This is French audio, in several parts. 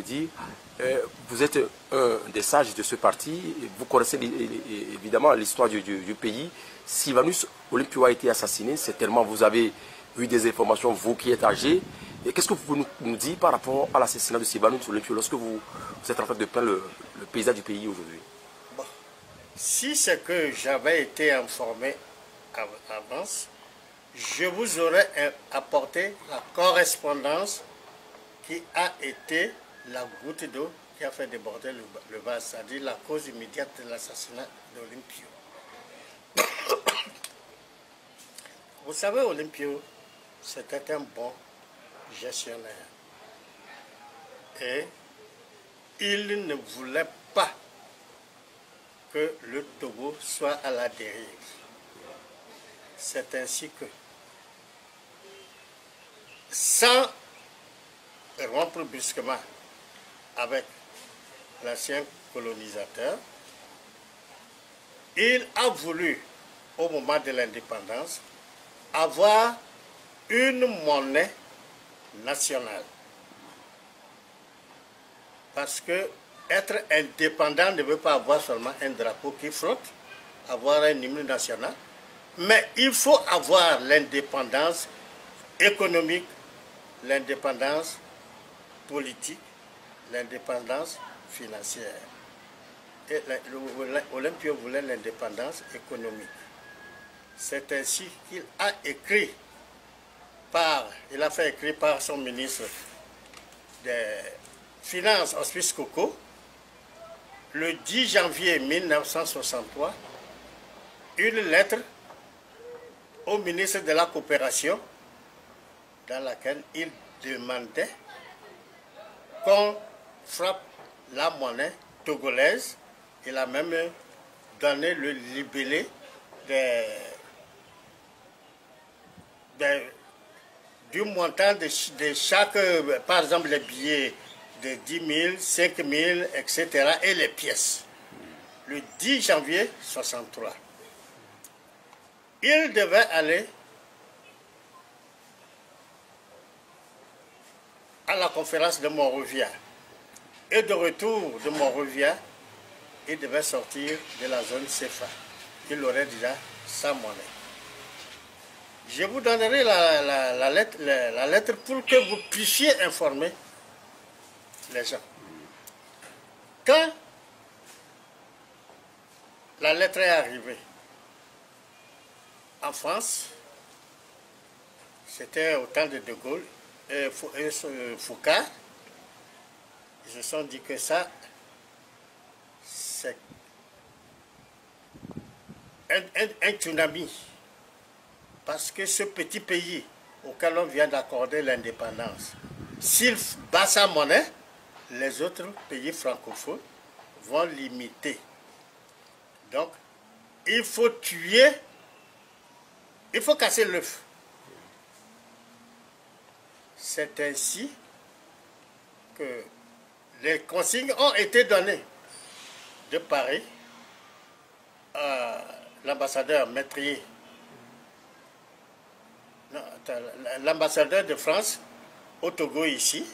Dit, vous êtes un des sages de ce parti, vous connaissez évidemment l'histoire du pays. Sylvanus Olympio a été assassiné, certainement vous avez eu des informations, vous qui êtes âgé. Qu'est-ce que vous pouvez nous dire par rapport à l'assassinat de Sylvanus Olympio lorsque vous êtes en train de peindre le paysage du pays aujourd'hui? Bon. Si c'est que j'avais été informé avant, je vous aurais apporté la correspondance qui a été la goutte d'eau qui a fait déborder le vase, c'est-à-dire la cause immédiate de l'assassinat d'Olympio. Vous savez, Olympio, c'était un bon gestionnaire. Et il ne voulait pas que le Togo soit à la dérive. C'est ainsi que, sans rompre brusquement avec l'ancien colonisateur, il a voulu, au moment de l'indépendance, avoir une monnaie nationale. Parce que être indépendant ne veut pas avoir seulement un drapeau qui flotte, avoir un hymne national, mais il faut avoir l'indépendance économique, l'indépendance politique, l'indépendance financière. Et Olympio voulait l'indépendance économique. C'est ainsi qu'il a écrit il a fait écrire par son ministre des Finances, Auspice Coco, le 10 janvier 1963, une lettre au ministre de la Coopération dans laquelle il demandait qu'on frappe la monnaie togolaise. Il a même donné le libellé du montant de chaque, par exemple les billets de 10 000, 5 000, etc. et les pièces. Le 10 janvier 1963. Il devait aller à la conférence de Monrovia. Et de retour de Monrovia, il devait sortir de la zone CFA. Il aurait déjà sa monnaie. Je vous donnerai la lettre pour que vous puissiez informer les gens. Quand la lettre est arrivée en France, c'était au temps de De Gaulle et Foucault, ils se sont dit que ça, c'est un tsunami. Parce que ce petit pays auquel on vient d'accorder l'indépendance, s'il bat sa monnaie, les autres pays francophones vont l'imiter. Donc, il faut tuer, il faut casser l'œuf. C'est ainsi que les consignes ont été données de Paris à l'ambassadeur Métrier, l'ambassadeur de France au Togo ici,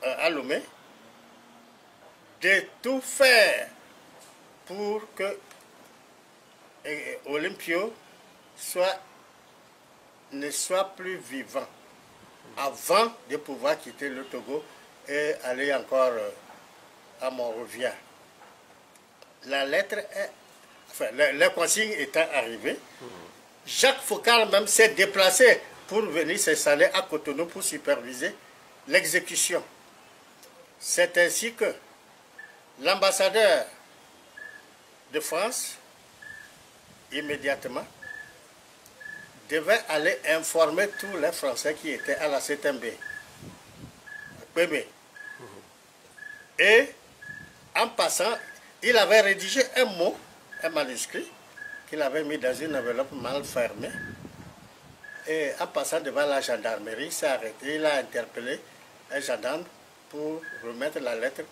à Lomé, de tout faire pour que Olympio ne soit plus vivant avant de pouvoir quitter le Togo et aller encore à Monrovia. La lettre est... Enfin, les consignes étant arrivées, Jacques Faucard même s'est déplacé pour venir s'installer à Cotonou pour superviser l'exécution. C'est ainsi que l'ambassadeur de France, immédiatement, devait aller informer tous les Français qui étaient à la CTMB. Et en passant, il avait rédigé un mot, un manuscrit, qu'il avait mis dans une enveloppe mal fermée. Et en passant devant la gendarmerie, il s'est arrêté, il a interpellé un gendarme pour remettre la lettre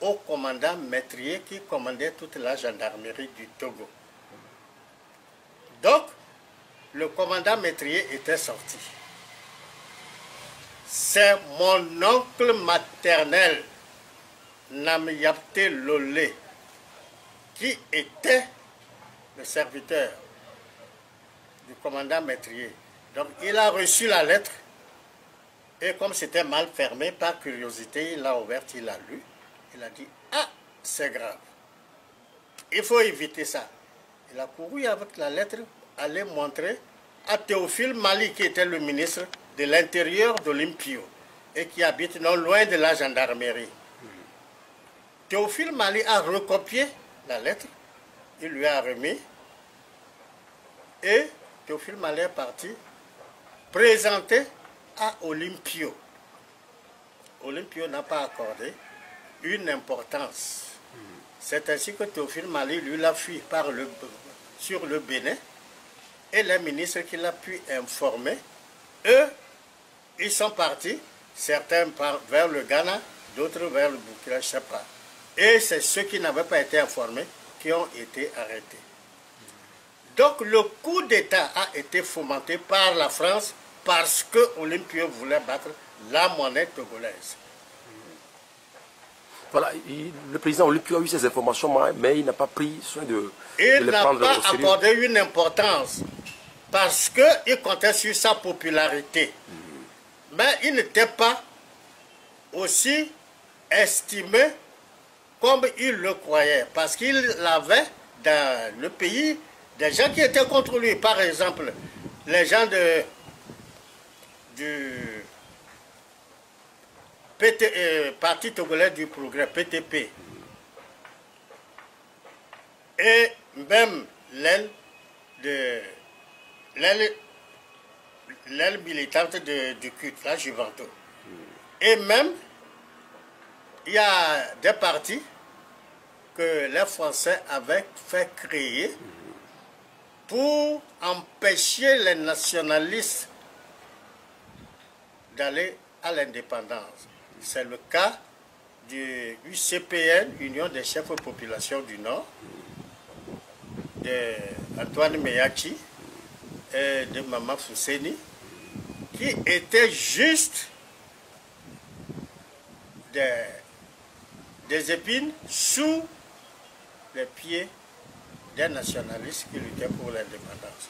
au commandant Métrier qui commandait toute la gendarmerie du Togo. Donc, le commandant Métrier était sorti. C'est mon oncle maternel Namiyapte Lolé, qui était le serviteur du commandant Maîtrier. Donc il a reçu la lettre et comme c'était mal fermé, par curiosité, il l'a ouverte, il l'a lu. Il a dit, ah, c'est grave. Il faut éviter ça. Il a couru avec la lettre, aller montrer à Théophile Mali, qui était le ministre de l'Intérieur d'Olympio et qui habite non loin de la gendarmerie. Théophile Mali a recopié la lettre, il lui a remis et Théophile Mali est parti présenter à Olympio. Olympio n'a pas accordé une importance. C'est ainsi que Théophile Mali, lui, l'a fui sur le Bénin et les ministres qu'il a pu informer, eux, ils sont partis, certains vers le Ghana, d'autres vers le Burkina, je ne sais pas. Et c'est ceux qui n'avaient pas été informés qui ont été arrêtés. Donc le coup d'État a été fomenté par la France parce que Olympio voulait battre la monnaie togolaise. Voilà, le président Olympio a eu ces informations, mais il n'a pas pris soin de les prendre au sérieux. Il n'a pas accordé une importance parce qu'il comptait sur sa popularité. Mais il n'était pas aussi estimé comme il le croyait. Parce qu'il avait dans le pays des gens qui étaient contre lui. Par exemple, les gens du Parti Togolais du Progrès, PTP, et même l'aile militante du culte, la Juventus. Et même, il y a des partis que les Français avaient fait créer pour empêcher les nationalistes d'aller à l'indépendance. C'est le cas du UCPN, Union des chefs de population du Nord, d'Antoine Meyachi et de Mama Fousseni, qui étaient juste des épines sous les pieds des nationalistes qui luttaient pour l'indépendance.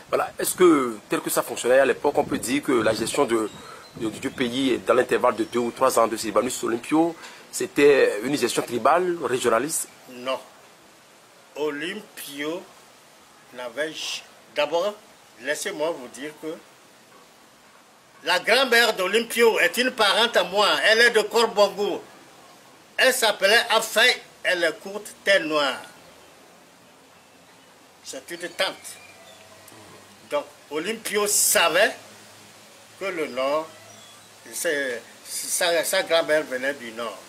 Voilà, est-ce que, tel que ça fonctionnait à l'époque, on peut dire que la gestion du pays dans l'intervalle de 2 ou 3 ans de Sylvanus Olympio, c'était une gestion tribale, régionaliste? Non. Olympio n'avait... D'abord, laissez-moi vous dire que la grand-mère d'Olympio est une parente à moi. Elle est de Corbongo. Elle s'appelait Afay. Elle est courte, tête noire. C'est une tante. Donc, Olympio savait que le Nord, sa grand-mère venait du Nord.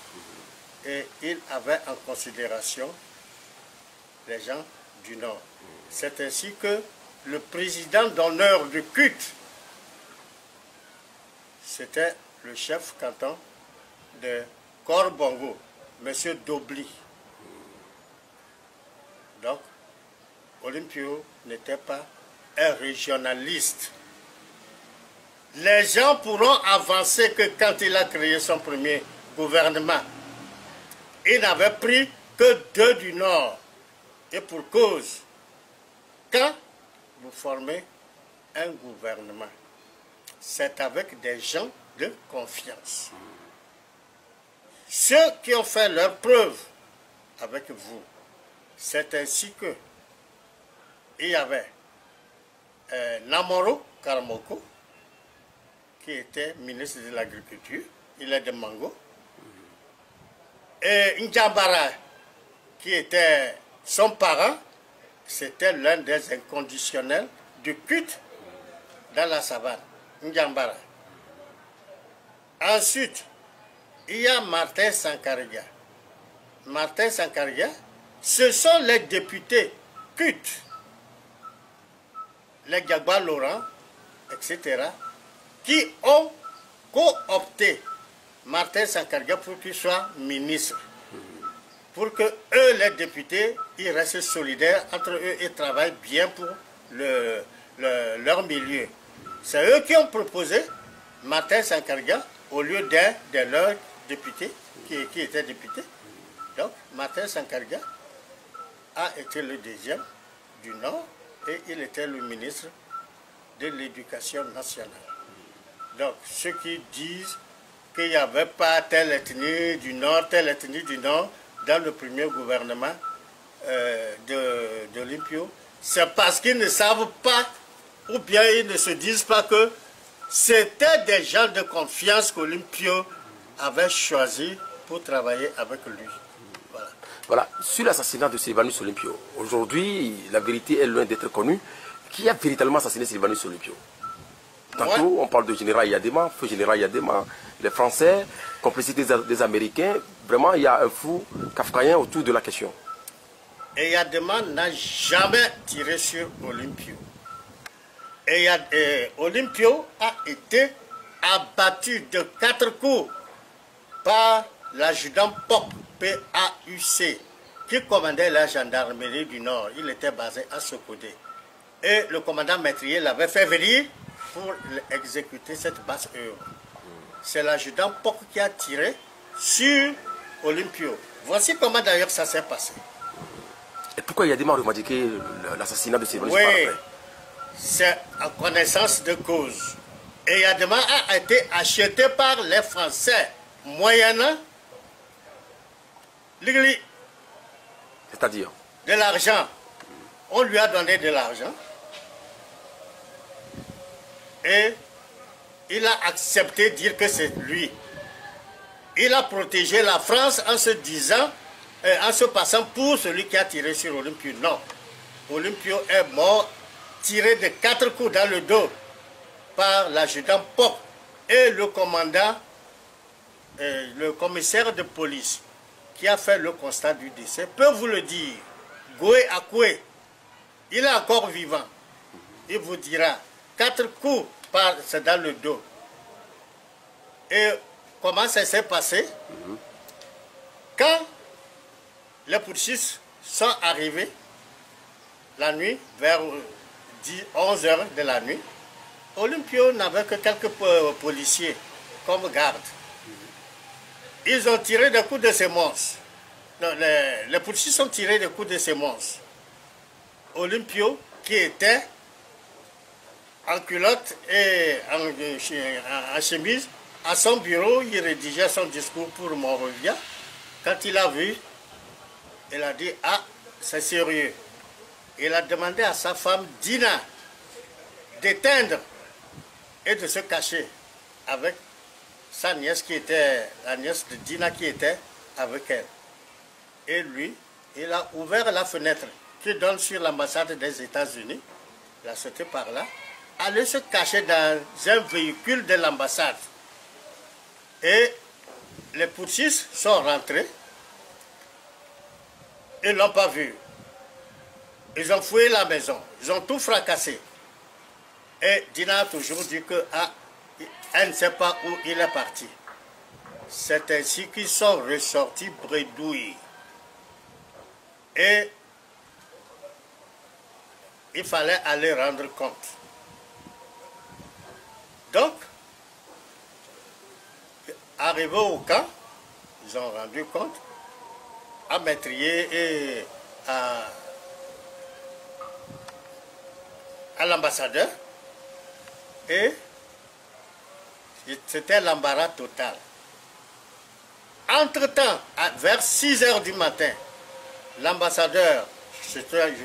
Et il avait en considération les gens du Nord. C'est ainsi que le président d'honneur du culte, c'était le chef canton de Corbongo, M. Dobli. Donc, Olympio n'était pas un régionaliste. Les gens pourront avancer que quand il a créé son premier gouvernement, il n'avait pris que 2 du Nord. Et pour cause, quand vous formez un gouvernement, c'est avec des gens de confiance. Ceux qui ont fait leur preuve avec vous, c'est ainsi que il y avait Namoro Karamoko, qui était ministre de l'Agriculture, il est de Mango, et N'Djambara, qui était son parent, c'était l'un des inconditionnels du culte dans la savane, N'Djambara. Ensuite, il y a Martin Sankarga. Martin Sankarga, ce sont les députés cultes, les Gagba Laurent, etc., qui ont coopté Martin Sankarga pour qu'il soit ministre. Pour que eux, les députés, ils restent solidaires entre eux et travaillent bien pour leur milieu. C'est eux qui ont proposé Martin Sankarga au lieu d'un de leurs député, qui était député. Donc, Martin Sankarga a été le deuxième du Nord et il était le ministre de l'Éducation nationale. Donc, ceux qui disent qu'il n'y avait pas telle ethnie du Nord, telle ethnie du Nord dans le premier gouvernement d'Olympio, c'est parce qu'ils ne savent pas ou bien ils ne se disent pas que c'était des gens de confiance qu'Olympio avait choisi pour travailler avec lui. Voilà. Voilà. Sur l'assassinat de Sylvanus Olympio, aujourd'hui, la vérité est loin d'être connue. Qui a véritablement assassiné Sylvanus Olympio? Tantôt, on parle de général Yadema, feu général Yadema, les Français, complicité des Américains. Vraiment, il y a un flou kafkaïen autour de la question. Et Yadema n'a jamais tiré sur Olympio. Et Olympio a été abattu de 4 coups par l'adjudant POC, PAUC, qui commandait la gendarmerie du Nord. Il était basé à Sokodé. Et le commandant Maîtrier l'avait fait venir pour exécuter cette basse œuvre. C'est l'adjudant POC qui a tiré sur Olympio. Voici comment d'ailleurs ça s'est passé. Et pourquoi Yadema a revendiqué l'assassinat de Sylvanus par Oui, après? c'est en connaissance de cause. Et Yadema a été acheté par les Français moyennant C'est-à-dire? de l'argent. On lui a donné de l'argent. Et il a accepté de dire que c'est lui. Il a protégé la France en se disant, en se passant pour celui qui a tiré sur Olympio. Non. Olympio est mort, tiré de 4 coups dans le dos par l'adjudant POC et le commandant, le commissaire de police qui a fait le constat du décès peut vous le dire. Goué Akoué, il est encore vivant. Il vous dira 4 coups c'est dans le dos. Et comment ça s'est passé? Quand les putschistes sont arrivés la nuit, vers 11 h de la nuit, Olympio n'avait que quelques policiers comme garde. Ils ont tiré des coups de semonce. Les putschistes ont tiré des coups de semonce. Olympio, qui était en culotte et en chemise, à son bureau, il rédigeait son discours pour Monrovia. Quand il a vu, il a dit, ah, c'est sérieux. Il a demandé à sa femme, Dina, d'éteindre et de se cacher avec sa nièce qui était, la nièce de Dina qui était avec elle. Et lui, il a ouvert la fenêtre qui donne sur l'ambassade des États-Unis, il a sauté par là, allait se cacher dans un véhicule de l'ambassade. Et les putschistes sont rentrés, ils ne l'ont pas vu. Ils ont fouillé la maison, ils ont tout fracassé. Et Dina a toujours dit que elle ne sait pas où il est parti. C'est ainsi qu'ils sont ressortis bredouilles. Et il fallait aller rendre compte. Donc, arrivés au camp, ils ont rendu compte à Maîtrier et à l'ambassadeur. Et c'était l'embarras total. Entre-temps, vers 6 h du matin, l'ambassadeur, je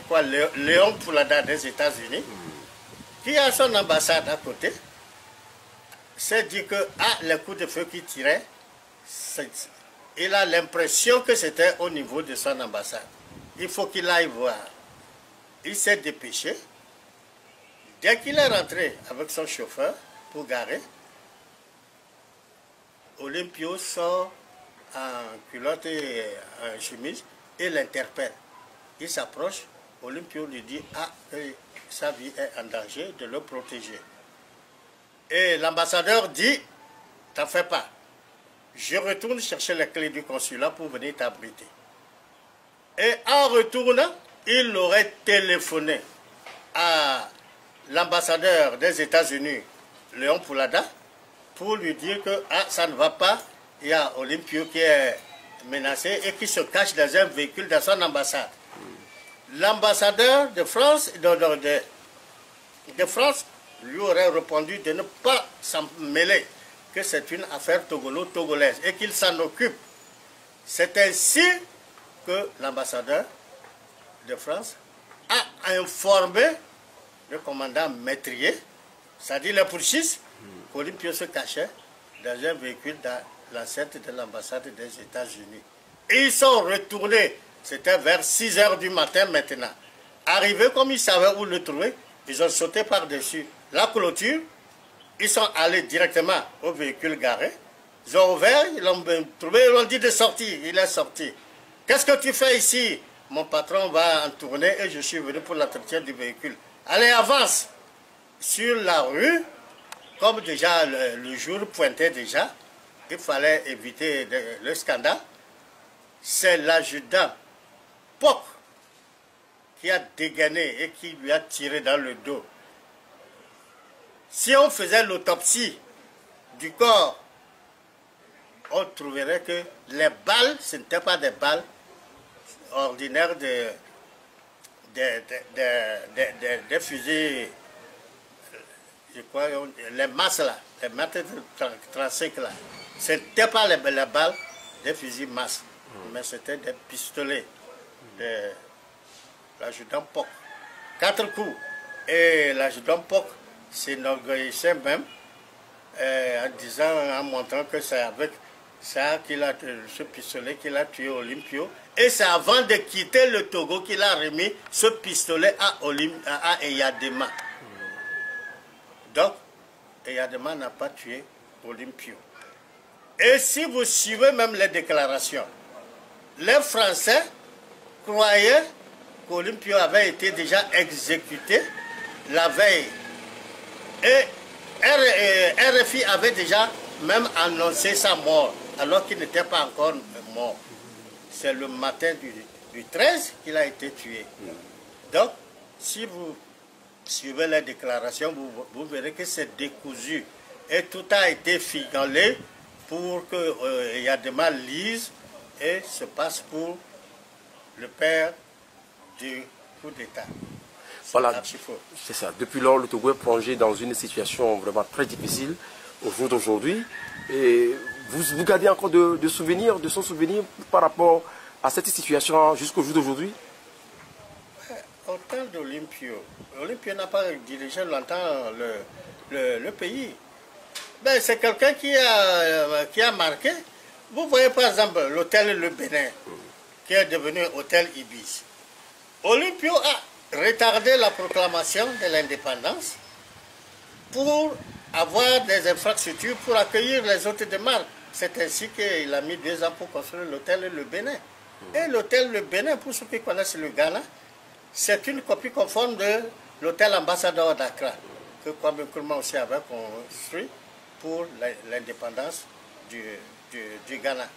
crois Léon Poulada des États-Unis, qui a son ambassade à côté, s'est dit que les coups de feu qui tiraient, il a l'impression que c'était au niveau de son ambassade. Il faut qu'il aille voir. Il s'est dépêché. Dès qu'il est rentré avec son chauffeur pour garer, Olympio sort en culotte et en chemise et l'interpelle. Il s'approche, Olympio lui dit que sa vie est en danger, de le protéger. Et l'ambassadeur dit, t'en fais pas. Je retourne chercher les clés du consulat pour venir t'abriter. Et en retournant, il aurait téléphoné à l'ambassadeur des États-Unis, Léon Poulada, pour lui dire que ça ne va pas, il y a Olympio qui est menacé et qui se cache dans un véhicule dans son ambassade. L'ambassadeur de France, de France lui aurait répondu de ne pas s'en mêler, que c'est une affaire togolaise et qu'il s'en occupe. C'est ainsi que l'ambassadeur de France a informé le commandant Métrier, c'est-à-dire le pourchiste, qu'Olympio se cachait dans un véhicule dans l'enceinte de l'ambassade des États-Unis. Et ils sont retournés, c'était vers 6 h du matin maintenant. Arrivés comme ils savaient où le trouver, ils ont sauté par-dessus la clôture, ils sont allés directement au véhicule garé, ils ont ouvert, ils l'ont trouvé, ils l'ont dit de sortir, il est sorti. Qu'est-ce que tu fais ici? Mon patron va en tournée et je suis venu pour l'entretien du véhicule. Allez, avance. Sur la rue, comme déjà le jour pointait déjà, il fallait éviter le scandale. C'est l'adjudant Poc qui a dégainé et qui lui a tiré dans le dos. Si on faisait l'autopsie du corps, on trouverait que les balles, ce n'étaient pas des balles ordinaires des fusils, je crois, les masses là, les mètres 35 là. Ce n'était pas les balles des fusils masses, mais c'était des pistolets de l'adjudant Poc. 4 coups. Et l'adjudant Poc s'enorgueillissait même en disant, en montrant que c'est avec ça qu'il a ce pistolet qu'il a tué Olympio. Et c'est avant de quitter le Togo qu'il a remis ce pistolet à Eyadema. Donc, Eyadema n'a pas tué Olympio. Et si vous suivez même les déclarations, les Français croyaient qu'Olympio avait été déjà exécuté la veille. Et RFI avait déjà même annoncé sa mort, alors qu'il n'était pas encore mort. C'est le matin du 13 qu'il a été tué. Donc, si vous suivez les déclarations, vous verrez que c'est décousu. Et tout a été figalé pour que Eyadema lise et se passe pour le père du coup d'État. Voilà, c'est ça. Depuis lors, le Togo est plongé dans une situation vraiment très difficile au jour d'aujourd'hui. Et vous gardez encore de souvenirs, de son souvenir par rapport à cette situation jusqu'au jour d'aujourd'hui? Au temps d'Olympio, Olympio n'a pas dirigé longtemps le pays. Ben, c'est quelqu'un qui a marqué. Vous voyez par exemple l'hôtel Le Bénin, qui est devenu hôtel Ibis. Olympio a retardé la proclamation de l'indépendance pour avoir des infrastructures pour accueillir les hôtes de marque. C'est ainsi qu'il a mis 2 ans pour construire l'hôtel Le Bénin. Et l'hôtel Le Bénin, pour ceux qui connaissent le Ghana, c'est une copie conforme de l'hôtel ambassadeur d'Accra, que Kwame Nkrumah aussi avait construit pour l'indépendance du Ghana.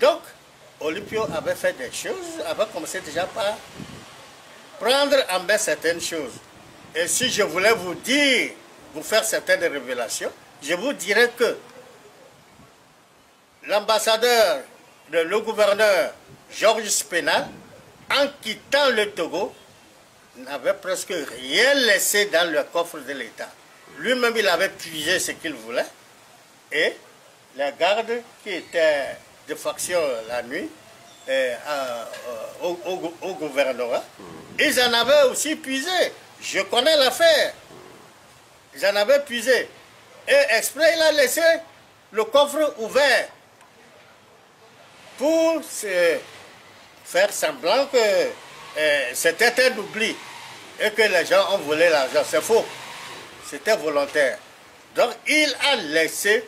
Donc, Olympio avait fait des choses, avait commencé déjà par prendre en main certaines choses. Et si je voulais vous dire, vous faire certaines révélations, je vous dirais que l'ambassadeur, le gouverneur Georges Spénal, en quittant le Togo, n'avait presque rien laissé dans le coffre de l'État. Lui-même, il avait puisé ce qu'il voulait. Et les gardes qui étaient de faction la nuit au gouvernorat, ils en avaient aussi puisé. Je connais l'affaire. Ils en avaient puisé. Et exprès, il a laissé le coffre ouvert pour faire semblant que c'était un oubli et que les gens ont volé l'argent. C'est faux. C'était volontaire. Donc, il a laissé